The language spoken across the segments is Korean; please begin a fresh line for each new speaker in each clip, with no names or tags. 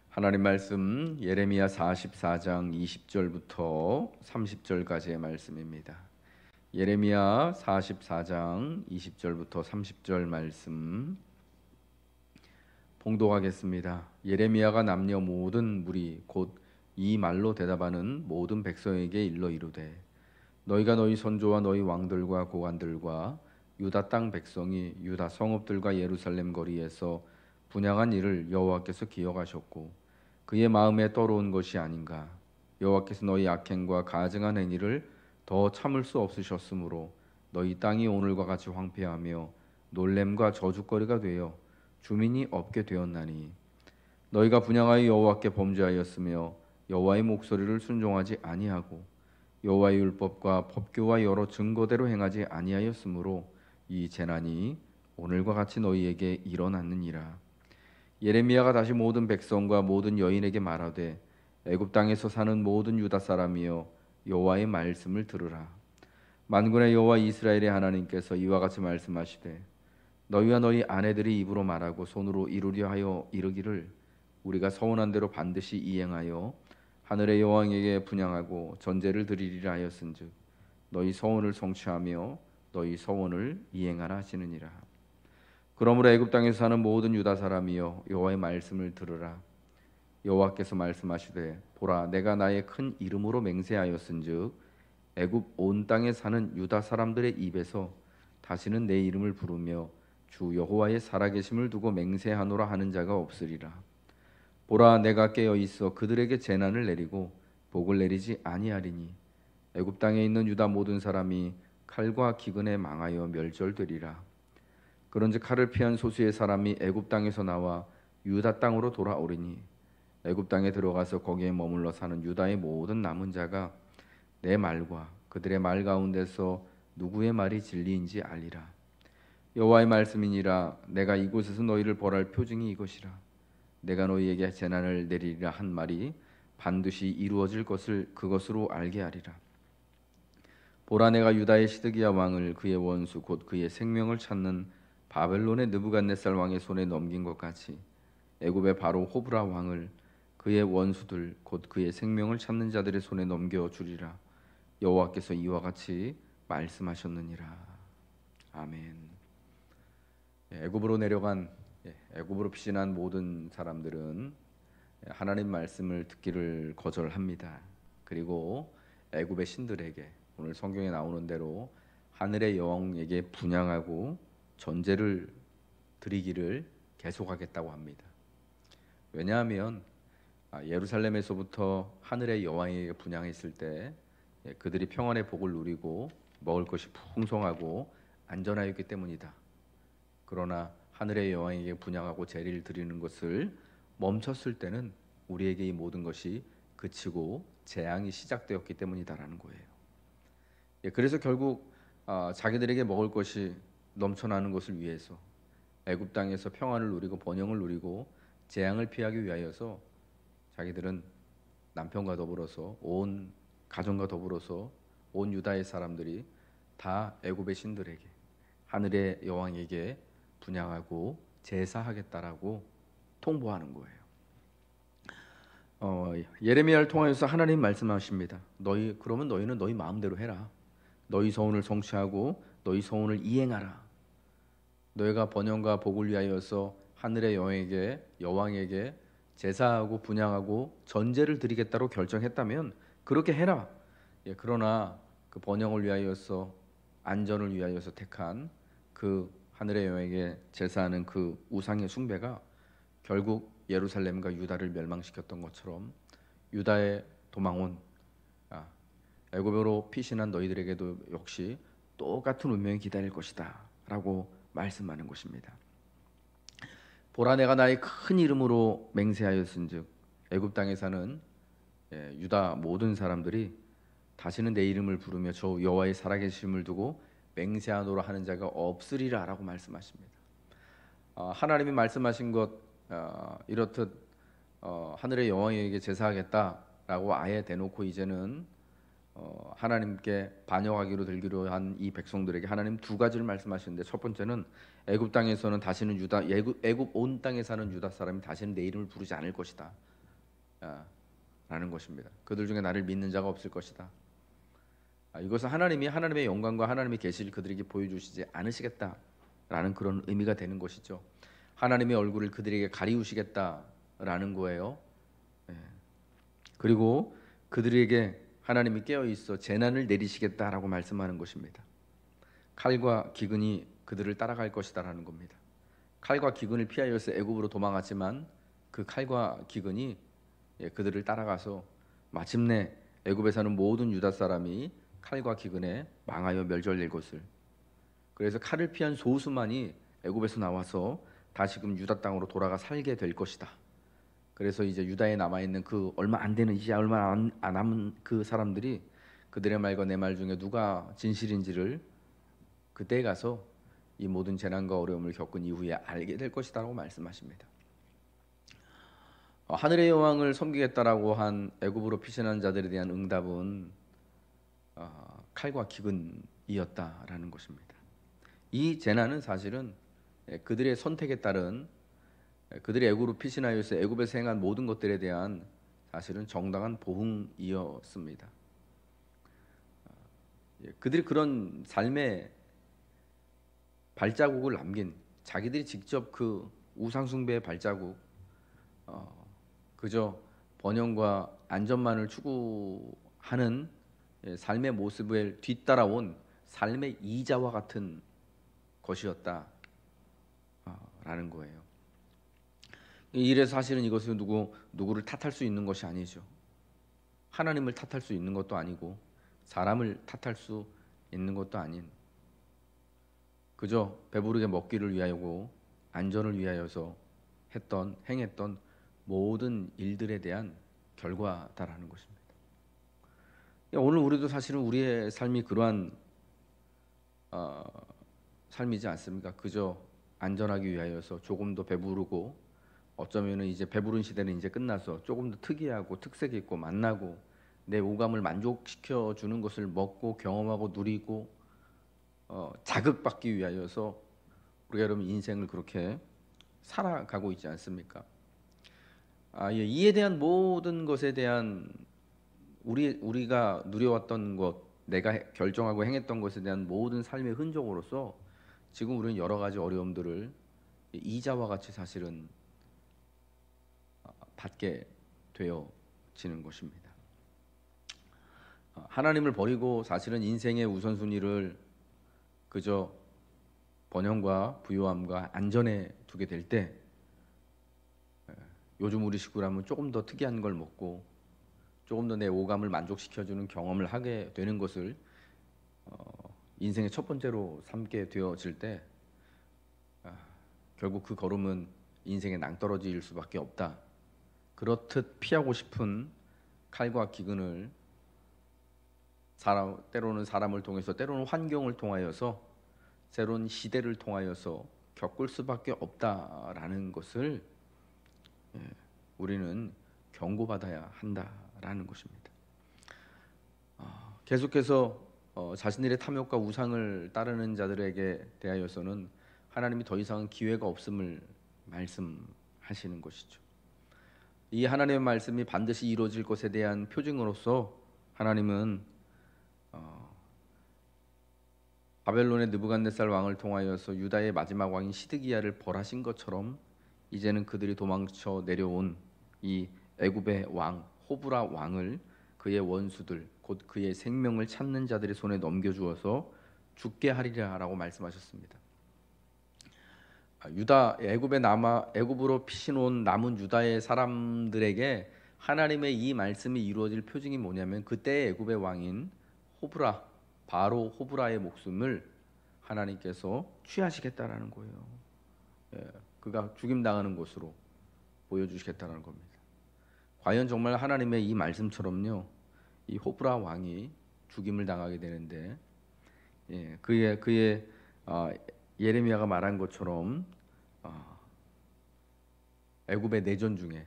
하나님 말씀 예레미야 44장 20절부터 30절까지의 말씀입니다. 예레미야 44장 20절부터 30절 말씀 봉독하겠습니다. 예레미야가 남녀 모든 무리 곧 이 말로 대답하는 모든 백성에게 일러 이르되 너희가 너희 선조와 너희 왕들과 고관들과 유다 땅 백성이 유다 성읍들과 예루살렘 거리에서 분향한 일을 여호와께서 기억하셨고 그의 마음에 떠오른 것이 아닌가. 여호와께서 너희 악행과 가증한 행위를 더 참을 수 없으셨으므로 너희 땅이 오늘과 같이 황폐하며 놀램과 저주거리가 되어 주민이 없게 되었나니 너희가 분향하여 여호와께 범죄하였으며 여호와의 목소리를 순종하지 아니하고 여호와의 율법과 법규와 여러 증거대로 행하지 아니하였으므로 이 재난이 오늘과 같이 너희에게 일어났느니라. 예레미야가 다시 모든 백성과 모든 여인에게 말하되 애굽 땅에서 사는 모든 유다 사람이여 여호와의 말씀을 들으라. 만군의 여호와 이스라엘의 하나님께서 이와 같이 말씀하시되 너희와 너희 아내들이 입으로 말하고 손으로 이루려 하여 이르기를 우리가 서원한 대로 반드시 이행하여 하늘의 여왕에게 분향하고 전제를 드리리라 하였은즉 너희 서원을 성취하며 너희 서원을 이행하라 하시느니라. 그러므로 애굽 땅에서 사는 모든 유다 사람이여 여호와의 말씀을 들으라. 여호와께서 말씀하시되 보라 내가 나의 큰 이름으로 맹세하였은즉 애굽 온 땅에 사는 유다 사람들의 입에서 다시는 내 이름을 부르며 주 여호와의 살아계심을 두고 맹세하노라 하는 자가 없으리라. 보라 내가 깨어 있어 그들에게 재난을 내리고 복을 내리지 아니하리니 애굽 땅에 있는 유다 모든 사람이 칼과 기근에 망하여 멸절되리라. 그런즉 칼을 피한 소수의 사람이 애굽 땅에서 나와 유다 땅으로 돌아오리니 애굽 땅에 들어가서 거기에 머물러 사는 유다의 모든 남은 자가 내 말과 그들의 말 가운데서 누구의 말이 진리인지 알리라. 여호와의 말씀이니라. 내가 이곳에서 너희를 벌할 표징이 이것이라. 내가 너희에게 재난을 내리리라 한 말이 반드시 이루어질 것을 그것으로 알게 하리라. 보라 내가 유다의 시드기야 왕을 그의 원수 곧 그의 생명을 찾는 바벨론의 느부갓네살 왕의 손에 넘긴 것 같이 애굽의 바로 호브라 왕을 그의 원수들 곧 그의 생명을 찾는 자들의 손에 넘겨 주리라. 여호와께서 이와 같이 말씀하셨느니라. 아멘. 애굽으로 내려간 애굽으로 피신한 모든 사람들은 하나님 말씀을 듣기를 거절합니다. 그리고 애굽의 신들에게 오늘 성경에 나오는 대로 하늘의 여왕에게 분향하고 전제를 드리기를 계속하겠다고 합니다. 왜냐하면 예루살렘에서부터 하늘의 여왕에게 분향했을 때 그들이 평안의 복을 누리고 먹을 것이 풍성하고 안전하였기 때문이다. 그러나 하늘의 여왕에게 분향하고 제리를 드리는 것을 멈췄을 때는 우리에게 이 모든 것이 그치고 재앙이 시작되었기 때문이다라는 거예요. 그래서 결국 자기들에게 먹을 것이 넘쳐나는 것을 위해서 애굽 땅에서 평안을 누리고 번영을 누리고 재앙을 피하기 위하여서 자기들은 남편과 더불어서 온 가정과 더불어서 온 유다의 사람들이 다 애굽의 신들에게 하늘의 여왕에게 분향하고 제사하겠다라고 통보하는 거예요. 예레미야를 통하여서 하나님 말씀하십니다. 그러면 너희는 너희 마음대로 해라. 너희 소원을 성취하고 너희 소원을 이행하라. 너희가 번영과 복을 위하여서 하늘의 여왕에게 제사하고 분향하고 전제를 드리겠다고 결정했다면 그렇게 해라. 그러나 그 번영을 위하여서 안전을 위하여서 택한 그 하늘의 여왕에게 제사하는 그 우상의 숭배가 결국 예루살렘과 유다를 멸망시켰던 것처럼 유다의 도망온 애굽으로 피신한 너희들에게도 역시 똑같은 운명이 기다릴 것이다 라고 말씀하는 것입니다. 보라 내가 나의 큰 이름으로 맹세하였은즉 애굽 땅에 사는 유다 모든 사람들이 다시는 내 이름을 부르며 저 여호와의 살아계심을 두고 맹세하노라 하는 자가 없으리라 라고 말씀하십니다. 하나님이 말씀하신 것 이렇듯 하늘의 여왕에게 제사하겠다라고 아예 대놓고 이제는 하나님께 반역하기로 들기로 한 이 백성들에게 하나님 두 가지를 말씀하시는데, 첫 번째는 애굽 땅에서는 다시는 애굽 온 땅에 사는 유다 사람이 다시는 내 이름을 부르지 않을 것이다, 라는 것입니다. 그들 중에 나를 믿는 자가 없을 것이다. 이것은 하나님의 영광과 하나님의 계시를 그들에게 보여주시지 않으시겠다라는 그런 의미가 되는 것이죠. 하나님의 얼굴을 그들에게 가리우시겠다라는 거예요. 그리고 그들에게 하나님이 깨어 있어 재난을 내리시겠다라고 말씀하는 것입니다. 칼과 기근이 그들을 따라갈 것이다라는 겁니다. 칼과 기근을 피하여서 애굽으로 도망갔지만 그 칼과 기근이 그들을 따라가서 마침내 애굽에 사는 모든 유다 사람이 칼과 기근에 망하여 멸절될 것을, 그래서 칼을 피한 소수만이 애굽에서 나와서 다시금 유다 땅으로 돌아가 살게 될 것이다. 그래서 이제 유다에 남아 있는 그 얼마 안 되는, 이제 얼마 안 남은 그 사람들이 그들의 말과 내 말 중에 누가 진실인지를 그때에 가서 이 모든 재난과 어려움을 겪은 이후에 알게 될 것이다라고 말씀하십니다. 하늘의 여왕을 섬기겠다라고 한 애굽으로 피신한 자들에 대한 응답은 칼과 기근이었다라는 것입니다. 이 재난은 사실은 그들의 선택에 따른, 그들이 애굽으로 피신하여서 애굽에서 행한 모든 것들에 대한 사실은 정당한 보응이었습니다. 그들이 그런 삶의 발자국을 남긴, 자기들이 직접 그 우상숭배의 발자국, 그저 번영과 안전만을 추구하는 삶의 모습을 뒤따라온 삶의 이자와 같은 것이었다라는 거예요. 이래서 사실은 이것은 누구를 탓할 수 있는 것이 아니죠. 하나님을 탓할 수 있는 것도 아니고 사람을 탓할 수 있는 것도 아닌, 그저 배부르게 먹기를 위하여고 안전을 위하여서 행했던 모든 일들에 대한 결과다라는 것입니다. 오늘 우리도 사실은 우리의 삶이 그러한 삶이지 않습니까? 그저 안전하기 위하여서 조금 더 배부르고, 어쩌면은 이제 배부른 시대는 이제 끝나서 조금 더 특이하고 특색 있고 만나고 내 오감을 만족시켜 주는 것을 먹고 경험하고 누리고 자극받기 위하여서 우리가 여러분 인생을 그렇게 살아가고 있지 않습니까? 이에 대한 모든 것에 대한 우리가 누려왔던 것, 내가 결정하고 행했던 것에 대한 모든 삶의 흔적으로서 지금 우리는 여러 가지 어려움들을 이자와 같이 사실은 받게 되어지는 것입니다. 하나님을 버리고 사실은 인생의 우선순위를 그저 번영과 부유함과 안전에 두게 될 때, 요즘 우리 식구라면 조금 더 특이한 걸 먹고 조금 더 내 오감을 만족시켜주는 경험을 하게 되는 것을 인생의 첫 번째로 삼게 되어질 때, 결국 그 걸음은 인생의 낭떠러지일 수밖에 없다. 그렇듯 피하고 싶은 칼과 기근을 때로는 사람을 통해서, 때로는 환경을 통하여서, 새로운 시대를 통하여서 겪을 수밖에 없다라는 것을 우리는 경고받아야 한다라는 것입니다. 계속해서 자신들의 탐욕과 우상을 따르는 자들에게 대하여서는 하나님이 더 이상은 기회가 없음을 말씀하시는 것이죠. 이 하나님의 말씀이 반드시 이루어질 것에 대한 표징으로서 하나님은 바벨론의 느부갓네살 왕을 통하여서 유다의 마지막 왕인 시드기야를 벌하신 것처럼 이제는 그들이 도망쳐 내려온 이 애굽의 왕 호브라 왕을 그의 원수들, 곧 그의 생명을 찾는 자들의 손에 넘겨주어서 죽게 하리라라고 말씀하셨습니다. 애굽으로 피신 온 남은 유다의 사람들에게 하나님의 이 말씀이 이루어질 표징이 뭐냐면, 그때의 애굽의 왕인 바로 호브라의 목숨을 하나님께서 취하시겠다라는 거예요. 그가 죽임 당하는 것으로 보여주시겠다라는 겁니다. 과연 정말 하나님의 이 말씀처럼요, 이 호브라 왕이 죽임을 당하게 되는데, 그의 예레미야가 말한 것처럼 애굽의 내전 중에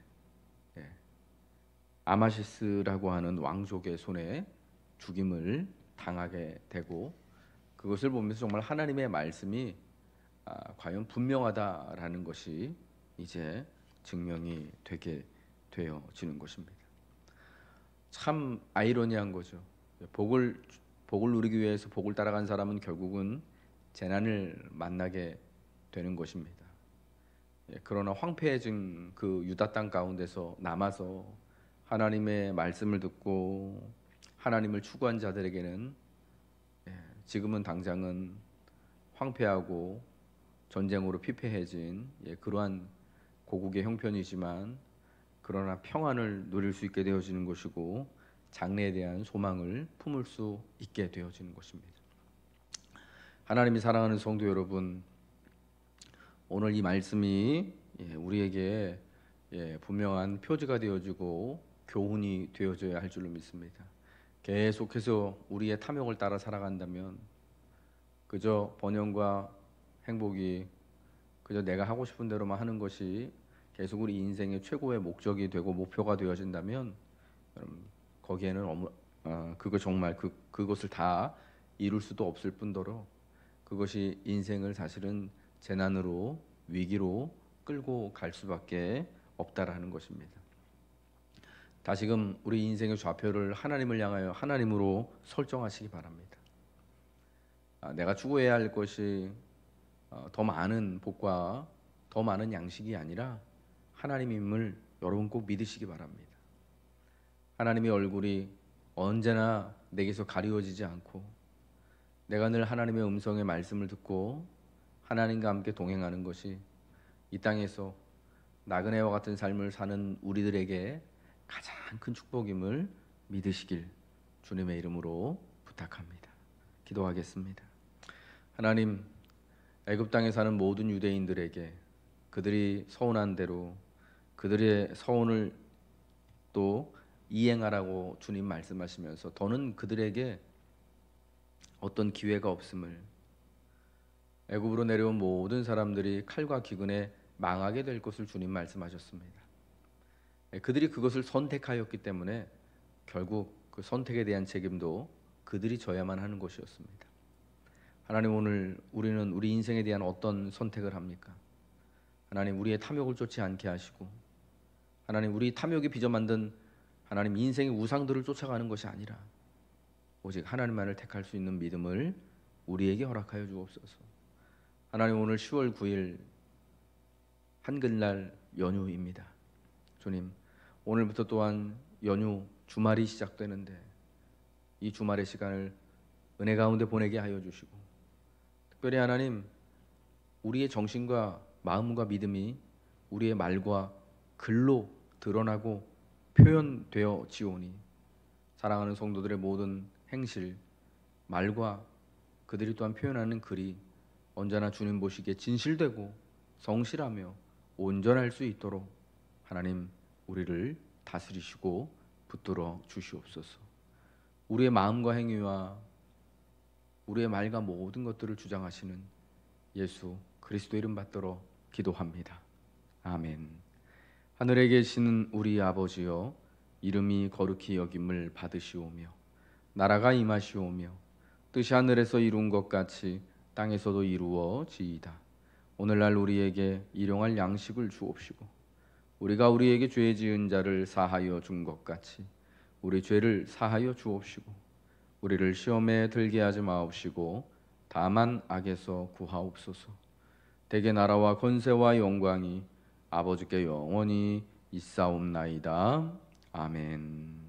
아마시스라고 하는 왕족의 손에 죽임을 당하게 되고 그것을 보면서 정말 하나님의 말씀이 과연 분명하다라는 것이 이제 증명이 되게 되어지는 것입니다. 참 아이러니한 거죠. 복을 누리기 위해서 복을 따라간 사람은 결국은 재난을 만나게 되는 것입니다. 그러나 황폐해진 그 유다 땅 가운데서 남아서 하나님의 말씀을 듣고 하나님을 추구한 자들에게는 지금은 당장은 황폐하고 전쟁으로 피폐해진 그러한 고국의 형편이지만 그러나 평안을 누릴 수 있게 되어지는 것이고 장래에 대한 소망을 품을 수 있게 되어지는 것입니다. 하나님이 사랑하는 성도 여러분, 오늘 이 말씀이 우리에게 분명한 표지가 되어지고 교훈이 되어져야 할 줄로 믿습니다. 계속해서 우리의 탐욕을 따라 살아간다면 그저 번영과 행복이 그저 내가 하고 싶은 대로만 하는 것이 계속 우리 인생의 최고의 목적이 되고 목표가 되어진다면 거기에는 그거 정말 그것을 다 이룰 수도 없을 뿐더러 그것이 인생을 사실은 재난으로 위기로 끌고 갈 수밖에 없다라는 것입니다. 다시금 우리 인생의 좌표를 하나님을 향하여 하나님으로 설정하시기 바랍니다. 내가 추구해야 할 것이 더 많은 복과 더 많은 양식이 아니라 하나님임을 여러분 꼭 믿으시기 바랍니다. 하나님의 얼굴이 언제나 내게서 가리워지지 않고 내가 늘 하나님의 음성의 말씀을 듣고 하나님과 함께 동행하는 것이 이 땅에서 나그네와 같은 삶을 사는 우리들에게 가장 큰 축복임을 믿으시길 주님의 이름으로 부탁합니다. 기도하겠습니다. 하나님, 애굽 땅에 사는 모든 유대인들에게 그들이 서운한 대로 그들의 서운을 또 이행하라고 주님 말씀하시면서 더는 그들에게 어떤 기회가 없음을, 애굽으로 내려온 모든 사람들이 칼과 기근에 망하게 될 것을 주님 말씀하셨습니다. 그들이 그것을 선택하였기 때문에 결국 그 선택에 대한 책임도 그들이 져야만 하는 것이었습니다. 하나님, 오늘 우리는 우리 인생에 대한 어떤 선택을 합니까? 하나님, 우리의 탐욕을 쫓지 않게 하시고 하나님, 우리 탐욕이 빚어 만든 하나님 인생의 우상들을 쫓아가는 것이 아니라 오직 하나님만을 택할 수 있는 믿음을 우리에게 허락하여 주옵소서. 하나님, 오늘 10월 9일 한글날 연휴입니다. 주님, 오늘부터 또한 연휴 주말이 시작되는데 이 주말의 시간을 은혜 가운데 보내게 하여 주시고 특별히 하나님, 우리의 정신과 마음과 믿음이 우리의 말과 글로 드러나고 표현되어 지오니 사랑하는 성도들의 모든 행실, 말과 그들이 또한 표현하는 글이 언제나 주님 보시기에 진실되고 성실하며 온전할 수 있도록 하나님, 우리를 다스리시고 붙들어 주시옵소서. 우리의 마음과 행위와 우리의 말과 모든 것들을 주장하시는 예수 그리스도 이름 받들어 기도합니다. 아멘. 하늘에 계시는 우리 아버지여, 이름이 거룩히 여김을 받으시오며 나라가 임하시오며 뜻이 하늘에서 이룬 것 같이 땅에서도 이루어지이다. 오늘날 우리에게 일용할 양식을 주옵시고 우리가 우리에게 죄 지은 자를 사하여 준 것 같이 우리 죄를 사하여 주옵시고 우리를 시험에 들게 하지 마옵시고 다만 악에서 구하옵소서. 대개 나라와 권세와 영광이 아버지께 영원히 있사옵나이다. 아멘.